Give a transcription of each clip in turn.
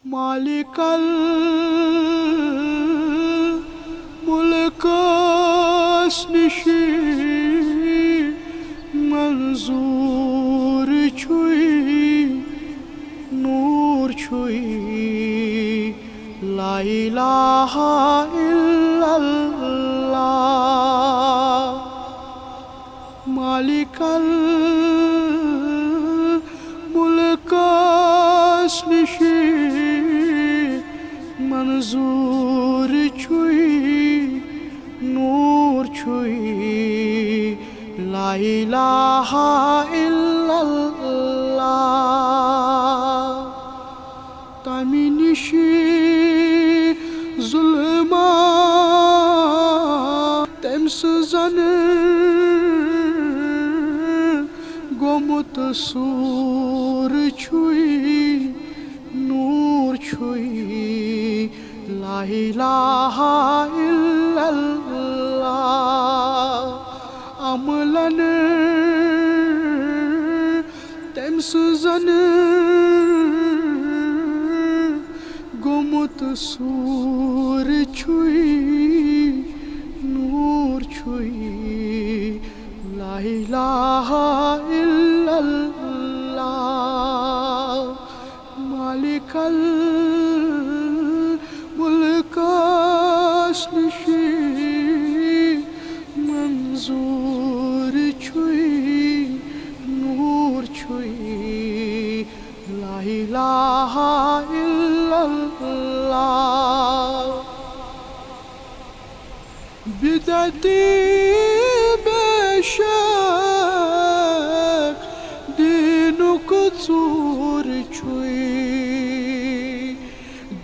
مالک الملکس نشی منظور چھوئی نور چھوئی لا الہ الا اللہ مالک الملکس نشی منظور چھوئی نور چھوئی لا الہ الا اللہ تمی نشی ظلمات تم سزن گومت سور چھوئی نور چھوئی لا الہ الا اللہ عملن تم سزن گومت سور چھوئی نور چھوئی لا الہ الا اللہ مالک الملکس نشی منظور چھوئی نور چھوئی لا الہ الا اللہ بدعتی بے شک دینک ژور چھوئی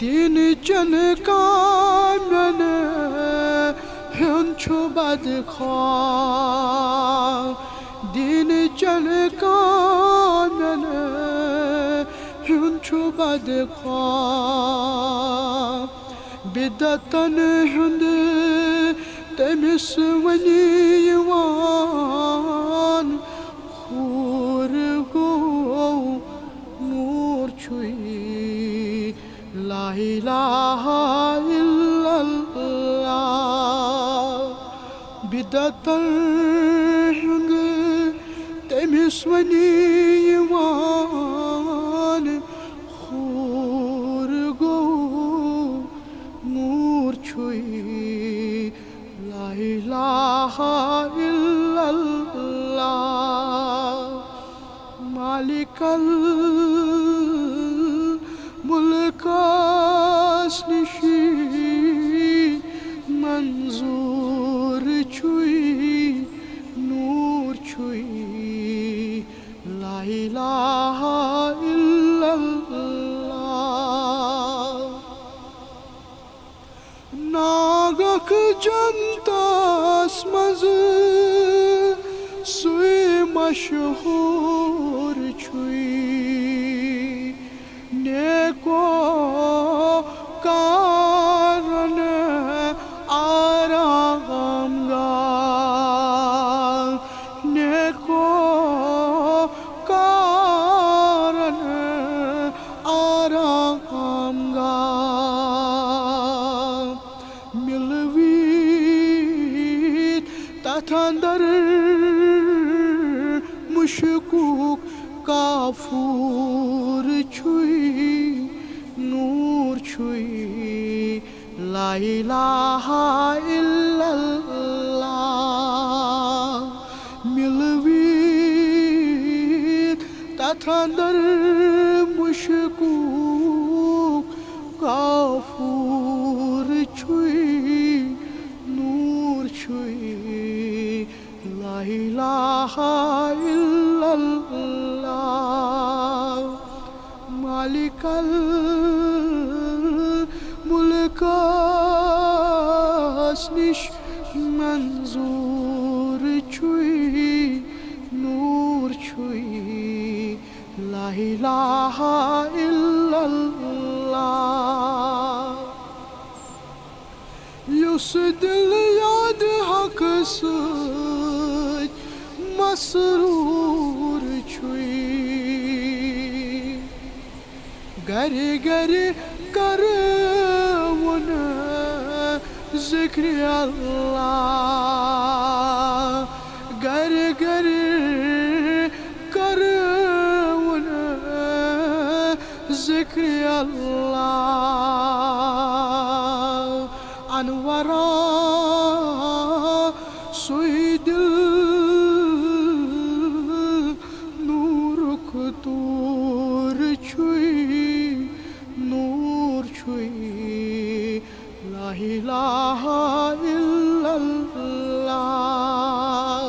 دین چن کامین ہن چھو بدخواہ دین چن کامین ہن چھو بدخواہ بدعتن ہند تمس ونی یوان خور گو نور چھوئی لا الہ الا اللہ بدعتن ہند تمس ونی یوان خور گو نور چھوئی لا الہ الا اللہ مالک الملکس نشی منظور چھوئی نور چھوئی لا الہ الا اللہ ناگک جنتس مز سوئی مشہور چھوئی نیکو کارن آرام گاہ نیکو کارن آرام گاہ ملویت تتھ اندر مشکوک کافور چھوئی نور چھوئی لا الہ الا اللہ ملویت تتھ اندر مشکوک کافور چھوئی نور چھوئی لا الہ الا اللہ مالک الملکس نش منظور چھوئی نور چھوئی لا الہ الا اللہ یس دل یاد حق سۭتۍ مسرور چھوئی گر گر کرون ذکر اللہ گر گر کرون ذکر اللہ انورا سوی دل نور کتور چھوئی نور چھوئی لا الہ الا اللہ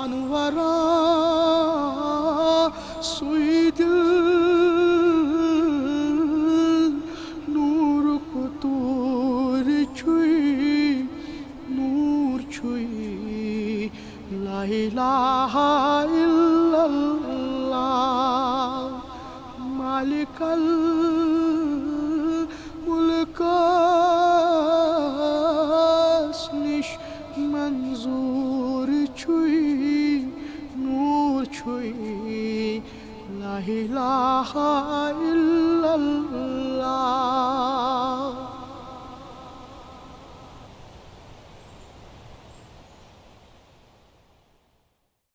انورا سوی دل نور کتور چھوئی نور چھوئی لا الہ الا اللہ مالک الملک نش منظور چھوئی نور چھوئی لا الہ الا اللہ